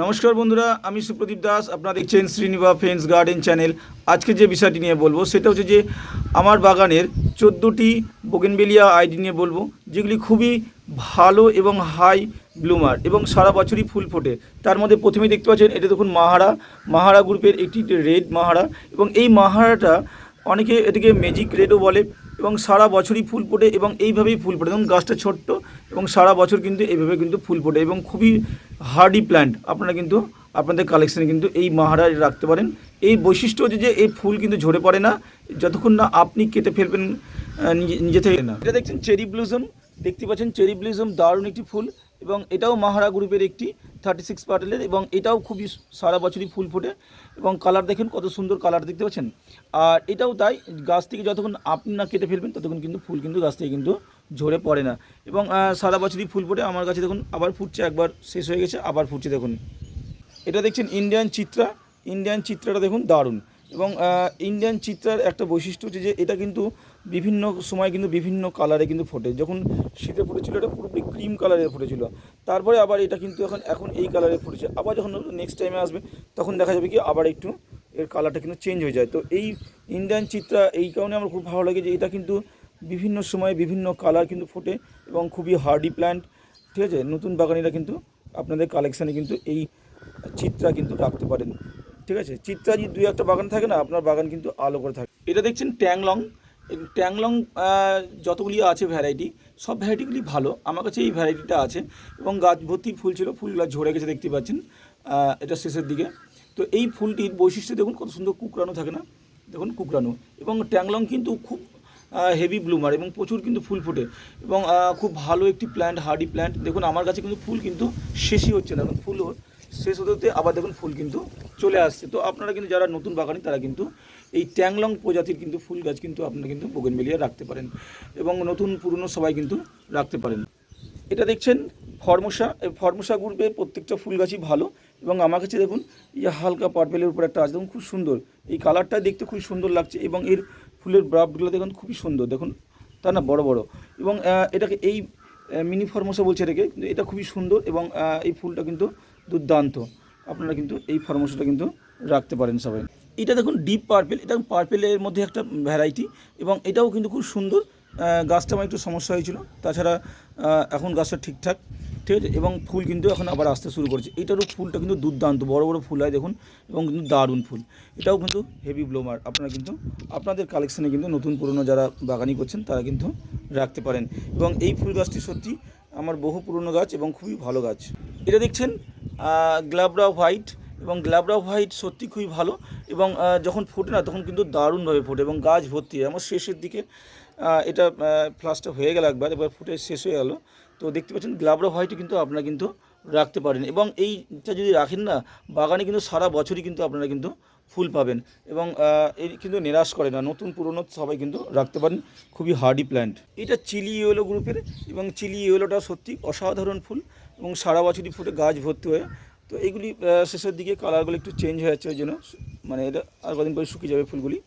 নমস্কার বন্ধুরা, আমি সুপ্রদীপ দাস। আপনারা দেখছেন শ্রীনিবাস ফ্রেন্ডস গার্ডেন চ্যানেল। আজকে যে বিষয়টি নিয়ে বলবো সেটা হচ্ছে যে আমার বাগানের 14টি বোগেনভেলিয়া আইডি নিয়ে বলবো, যেগুলি খুবই ভালো এবং হাই ব্লুমার এবং সারা বছরই ফুল ফোটে। তার মধ্যে প্রথমেই দেখতে পাচ্ছেন, এটা দেখুন মাহারা গ্রুপের একটি রেড মাহারা, এবং এই মাহারাটা অনেকে এটাকে ম্যাজিক রেডও বলে এবং সারা বছরই ফুল ফোটে এবং এইভাবেই ফুল ফোটে। এবং গাছটা ছোট্ট এবং সারা বছর কিন্তু এইভাবে কিন্তু ফুল ফোটে এবং খুবই হার্ডি প্ল্যান্ট। আপনারা কিন্তু আপনাদের কালেকশানে কিন্তু এই মাহারা রাখতে পারেন। এই বৈশিষ্ট্য হচ্ছে যে এই ফুল কিন্তু ঝরে পড়ে না যতক্ষণ না আপনি কেটে ফেলবেন নিজে থেকে না। এটা দেখছেন চেরি ব্লুজম, দেখতে পাচ্ছেন চেরি ব্লুজম দারুণ একটি ফুল এবং এটাও মাহারা গ্রুপের একটি 36 পার্টেলের এবং এটাও খুবই সারা বছরই ফুল ফোটে এবং কালার দেখেন কত সুন্দর কালার দেখতে পাচ্ছেন। আর এটাও তাই, গাছ থেকে যতক্ষণ আপনি না কেটে ফেলবেন ততক্ষণ কিন্তু ফুল কিন্তু গাছ থেকে কিন্তু ঝরে পড়ে না এবং সারা বছরই ফুল ফোটে। আমার কাছে দেখুন আবার ফুটছে, একবার শেষ হয়ে গেছে আবার ফুটছে। দেখুন এটা দেখছেন ইন্ডিয়ান চিত্রাটা দেখুন দারুণ। এবং ইন্ডিয়ান চিত্রার একটা বৈশিষ্ট্য হচ্ছে যে এটা কিন্তু বিভিন্ন সময় কিন্তু বিভিন্ন কালারে কিন্তু ফোটে। যখন শীতে ফুটেছিল এটা পুরোপুরি ক্রিম কালারের ফুটেছিল, তারপরে আবার এটা কিন্তু এখন এই কালারে ফুটেছে। আবার যখন নেক্সট টাইমে আসবে তখন দেখা যাবে কি আবার একটু এর কালারটা কিন্তু চেঞ্জ হয়ে যায়। তো এই ইন্ডিয়ান চিত্রা এই কারণে আমার খুব ভালো লাগে যে এটা কিন্তু বিভিন্ন সময় বিভিন্ন কালার কিন্তু ফোটে এবং খুবই হার্ডি প্ল্যান্ট। ঠিক আছে, নতুন বাগানিরা কিন্তু আপনাদের কালেকশানে কিন্তু এই চিত্রা কিন্তু রাখতে পারেন। ঠিক আছে, চিত্রা যদি দুই একটা বাগান থাকে না, আপনার বাগান কিন্তু আলো করে থাকে। এটা দেখছেন ট্যাংলং যতগুলি আছে ভ্যারাইটি, সব ভ্যারাইটিগুলি ভালো। আমার কাছে এই ভ্যারাইটিটা আছে এবং গাছ ভর্তি ফুল ছিল, ফুলগুলো ঝরে গেছে দেখতে পাচ্ছেন এটা শেষের দিকে। তো এই ফুলটির বৈশিষ্ট্য দেখুন কত সুন্দর কুকরানো থাকে না, দেখুন কুকরানো। এবং ট্যাংলং কিন্তু খুব হেভি ব্লুমার এবং প্রচুর কিন্তু ফুল ফোটে এবং খুব ভালো একটি প্ল্যান্ট, হার্ডি প্ল্যান্ট। দেখুন আমার কাছে কিন্তু ফুল কিন্তু শেষই হচ্ছে না, এখন ফুল শেষ হতে হতে আবার দেখুন ফুল কিন্তু চলে আসছে। তো আপনারা কিন্তু যারা নতুন বাগানি তারা কিন্তু এই ট্যাংলং প্রজাতির কিন্তু ফুল গাছ কিন্তু আপনারা কিন্তু বোগেনভেলিয়া রাখতে পারেন এবং নতুন পুরনো সবাই কিন্তু রাখতে পারেন। এটা দেখছেন ফর্মোসা গ্রুপে প্রত্যেকটা ফুল গাছই ভালো এবং আমার কাছে দেখুন এই হালকা পার্পেলের উপর একটা আছে, দেখুন খুব সুন্দর এই কালারটা দেখতে খুবই সুন্দর লাগছে এবং এর ফুলের ব্রাফগুলো দেখুন খুবই সুন্দর, দেখুন তা না বড় বড়। এবং এটাকে এই মিনি ফর্মোসা বলছে এটাকে, কিন্তু এটা খুবই সুন্দর এবং এই ফুলটা কিন্তু দুর্দান্ত। আপনারা কিন্তু এই ফর্মোসাটা কিন্তু রাখতে পারেন সবাই। এটা দেখুন ডিপ পার্পেল, এটা পার্পেলের মধ্যে একটা ভ্যারাইটি এবং এটাও কিন্তু খুব সুন্দর। গাছটা আমার একটু সমস্যা হয়েছিল, তাছাড়া এখন গাছটা ঠিকঠাক। ঠিক আছে, এবং ফুল কিন্তু এখন আবার আসতে শুরু করেছে। এটারও ফুলটা কিন্তু দুর্দান্ত বড় বড় ফুল হয় দেখুন এবং কিন্তু দারুণ ফুল। এটাও কিন্তু হেভি ব্লোমার। আপনারা কিন্তু আপনাদের কালেকশানে কিন্তু নতুন পুরনো যারা বাগানি করছেন তারা কিন্তু রাখতে পারেন। এবং এই ফুল গাছটি সত্যি আমার বহু পুরনো গাছ এবং খুবই ভালো গাছ। এটা দেখছেন গ্লাবরা হোয়াইট এবং গ্লাবরা হোয়াইট সত্যি খুবই ভালো এবং যখন ফোটে না তখন কিন্তু দারুণভাবে ফোটে এবং গাছ ভর্তি হয়। আমার শেষের দিকে এটা ফ্লাসটা হয়ে গেল, এবার ফুটে শেষ হয়ে গেল। তো দেখতে পাচ্ছেন গ্লাবরা হোয়াইট কিন্তু আপনারা কিন্তু রাখতে পারেন এবং এইটা যদি রাখেন না বাগানে কিন্তু সারা বছরই কিন্তু আপনারা কিন্তু ফুল পাবেন এবং এই কিন্তু নিরাশ করে না। নতুন পুরনো সবাই কিন্তু রাখতে পারেন, খুবই হার্ডি প্ল্যান্ট। এটা চিলি ইয়েলো গ্রুপের এবং চিলি ইয়েলোটা সত্যি অসাধারণ ফুল এবং সারা বছরই ফুটে গাছ ভর্তি হয়ে। তো এইগুলি শেষের দিকে কালারগুলো একটু চেঞ্জ হয়ে যাচ্ছে, ওই জন্য মানে এটা আর কদিন পরে শুকিয়ে যাবে ফুলগুলি।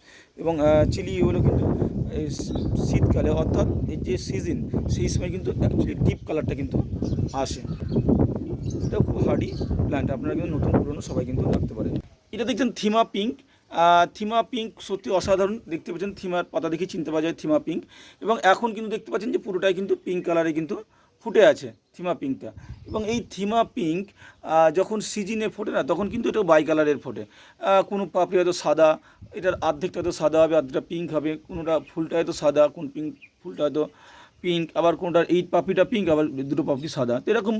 এবং চিলি ইয়েলো কিন্তু এই শীতকালে অর্থাৎ এই যে সিজন সেই সময় কিন্তু অ্যাকচুয়ালি ডিপ কালারটা কিন্তু আসে। এটা খুব হার্ডি প্ল্যান্ট, আপনারা কিন্তু নতুন পুরনো সবাই কিন্তু রাখতে পারেন। এটা দেখছেন থিমা পিঙ্ক সত্যি অসাধারণ। দেখতে পাচ্ছেন থিমার পাতা দেখে চিনতে পাওয়া যায় থিমা পিঙ্ক এবং এখন কিন্তু দেখতে পাচ্ছেন যে পুরোটাই কিন্তু পিঙ্ক কালারে কিন্তু ফুটে আছে থিমা পিঙ্কটা। এবং এই থিমা পিঙ্ক যখন সিজনে ফোটে না তখন কিন্তু এটা বাই কালারের ফোটে। কোনো পাপড়ি হয়তো সাদা, এটার অর্ধেকটা হয়তো সাদা হবে, অর্ধেকটা পিঙ্ক হবে, কোনোটা ফুলটা হয়তো সাদা, কোন ফুলটা হয়তো পিঙ্ক, আবার কোনোটার এই পাপড়িটা পিঙ্ক, আবার দুটো পাপড়ি সাদা। তো এরকম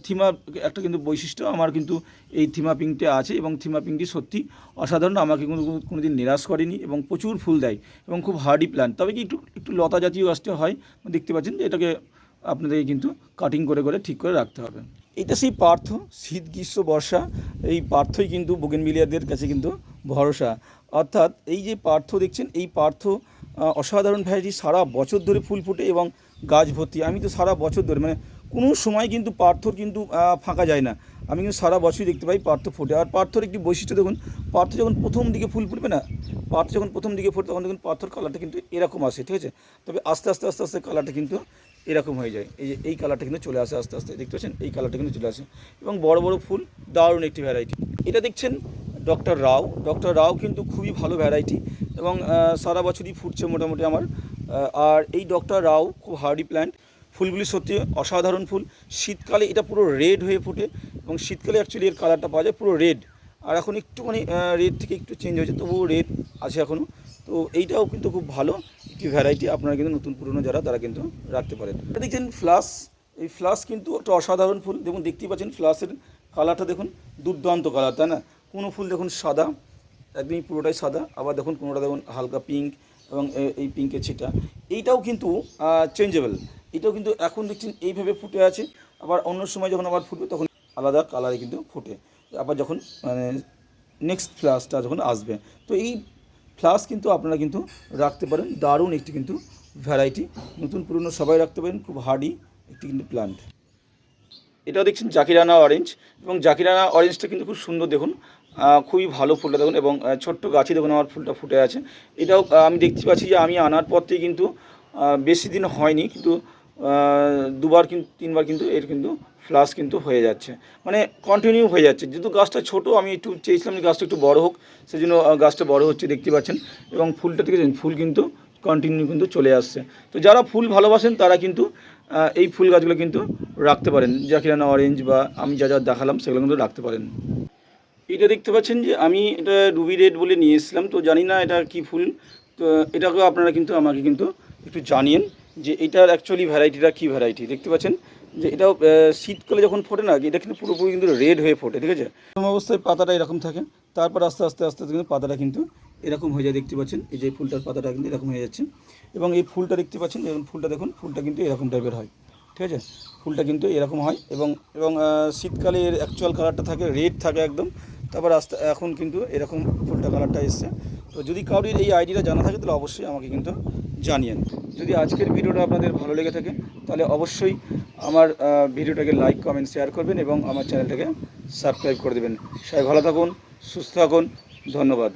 থিমা একটা কিন্তু বৈশিষ্ট্য আমার কিন্তু এই থিমা পিঙ্কটা আছে এবং থিমা পিঙ্কটি সত্যি অসাধারণ, আমাকে কোনো দিন নিরাশ করেনি এবং প্রচুর ফুল দেয় এবং খুব হার্ডি প্ল্যান্ট। তবে কি একটু লতা জাতীয় গাছটা হয়, দেখতে পাচ্ছেন যে এটাকে আপনাদেরকে কিন্তু কাটিং করে করে ঠিক করে রাখতে হবে। এটা সেই পার্থ, শীত গ্রীষ্ম বর্ষা এই পার্থই কিন্তু বোগেনভেলিয়াদের কাছে কিন্তু ভরসা। অর্থাৎ এই যে পার্থ দেখছেন এই পার্থ অসাধারণ ভ্যারাইটি, সারা বছর ধরে ফুল ফোটে এবং গাছ ভর্তি। আমি তো সারা বছর ধরে মানে কোনো সময় কিন্তু পার্থর কিন্তু ফাঁকা যায় না। আমি কিন্তু সারা বছরই দেখতে পাই পার্থ ফোটে। আর পার্থর একটি বৈশিষ্ট্য দেখুন, পার্থ যখন প্রথম দিকে ফুল ফুটবে না, পার্থ যখন প্রথম দিকে ফোটে তখন দেখুন পার্থর কালারটা কিন্তু এরকম আসে, ঠিক আছে। তবে আস্তে আস্তে আস্তে আস্তে কালারটা কিন্তু এরকম হয়ে যায়। এই যে এই কালারটা কিন্তু চলে আসে আস্তে আস্তে, দেখতে পাচ্ছেন এই কালারটা কিন্তু চলে আসে। এবং বড় বড় ফুল, দারুণ একটি ভ্যারাইটি। এটা দেখছেন ডক্টর রাও। ডক্টর রাও কিন্তু খুবই ভালো ভ্যারাইটি এবং সারা বছরই ফুটছে মোটামুটি আমার। আর এই ডক্টর রাও খুব হার্ডি প্ল্যান্ট, ফুলগুলি সত্যি অসাধারণ ফুল। শীতকালে এটা পুরো রেড হয়ে ফোটে এবং শীতকালে অ্যাকচুয়ালি এর কালারটা পাওয়া যায় পুরো রেড। আর এখন একটুখানি রেড থেকে একটু চেঞ্জ হয়েছে, তবুও রেড আছে এখনও। তো এইটাও কিন্তু খুব ভালো একটি ভ্যারাইটি, আপনারা কিন্তু নতুন পুরনো যারা তারা কিন্তু রাখতে পারেন। এটা দেখছেন ফ্লাস। এই ফ্লাস কিন্তু একটা অসাধারণ ফুল। দেখুন দেখতেই পাচ্ছেন ফ্লাসের কালারটা দেখুন, দুর্দান্ত কালার, তাই না? কোনো ফুল দেখুন সাদা, একদমই পুরোটাই সাদা, আবার দেখুন কোনোটা দেখুন হালকা পিঙ্ক এবং এই পিঙ্কের ছিটা। এইটাও কিন্তু চেঞ্জেবল। এটাও কিন্তু এখন দেখছেন এইভাবে ফুটে আছে, আবার অন্য সময় যখন আবার ফুটবে তখন আলাদা কালারে কিন্তু ফুটে, আবার যখন মানে নেক্সট ফ্লাসটা যখন আসবে। তো এই ফ্লাস কিন্তু আপনারা কিন্তু রাখতে পারেন, দারুণ একটি কিন্তু ভ্যারাইটি, নতুন পুরনো সবাই রাখতে পারেন, খুব হার্ডি একটি কিন্তু প্ল্যান্ট। এটাও দেখছেন জাকিরানা অরেঞ্জ, এবং জাকিরানা অরেঞ্জটা কিন্তু খুব সুন্দর দেখুন, খুবই ভালো ফুলটা দেখুন, এবং ছোট্ট গাছে দেখুন আমার ফুলটা ফুটে আছে। এটাও আমি দেখতে পাচ্ছি যে আমি আনার পর থেকে কিন্তু বেশি দিন হয়নি, কিন্তু দুবার কিন্তু তিনবার কিন্তু এর কিন্তু ফ্লাস কিন্তু হয়ে যাচ্ছে, মানে কন্টিনিউ হয়ে যাচ্ছে। যেহেতু গাছটা ছোট, আমি একটু চেয়েছিলাম যে গাছটা একটু বড় হোক, সেই জন্য গাছটা বড় হচ্ছে দেখতে পাচ্ছেন। এবং ফুলটা থেকে ফুল কিন্তু কন্টিনিউ কিন্তু চলে আসছে। তো যারা ফুল ভালোবাসেন তারা কিন্তু এই ফুল গাছগুলো কিন্তু রাখতে পারেন, জাকিরানা অরেঞ্জ বা আমি যা যা দেখালাম সেগুলো কিন্তু রাখতে পারেন। এটা দেখতে পাচ্ছেন যে আমি এটা রুবি রেড বলে নিয়ে এসেছিলাম, তো জানি না এটা কি ফুল। তো এটাকেও আপনারা কিন্তু আমাকে কিন্তু একটু জানিয়েন যে এটার অ্যাকচুয়ালি ভ্যারাইটিটা কী ভ্যারাইটি। দেখতে পাচ্ছেন যে এটাও শীতকালে যখন ফোটে না, এটা কিন্তু পুরোপুরি কিন্তু রেড হয়ে ফোটে, ঠিক আছে। প্রথম অবস্থায় পাতাটা এরকম থাকে, তারপর আস্তে আস্তে আস্তে আস্তে কিন্তু পাতাটা কিন্তু এরকম হয়ে যায়, দেখতে পাচ্ছেন এই যে ফুলটার পাতাটা কিন্তু এরকম হয়ে যাচ্ছে। এবং এই ফুলটা দেখতে পাচ্ছেন, যেমন ফুলটা দেখুন, ফুলটা কিন্তু এরকম টাইপের হয়, ঠিক আছে। ফুলটা কিন্তু এরকম হয় এবং এবং শীতকালে এর অ্যাকচুয়াল কালারটা থাকে রেড থাকে একদম, তারপর এখন কিন্তু এরকম ফুলটা কালারটা এসছে। তো যদি কারোর এই আইডিয়াটা জানা থাকে তাহলে অবশ্যই আমাকে কিন্তু জানিয়েন। যদি আজকের ভিডিওটা আপনাদের ভালো লেগে থাকে তাহলে অবশ্যই আমার ভিডিওটাকে লাইক কমেন্ট শেয়ার করবেন এবং আমার চ্যানেলটাকে সাবস্ক্রাইব করে দেবেন। সবাই ভালো থাকুন, সুস্থ থাকুন, ধন্যবাদ।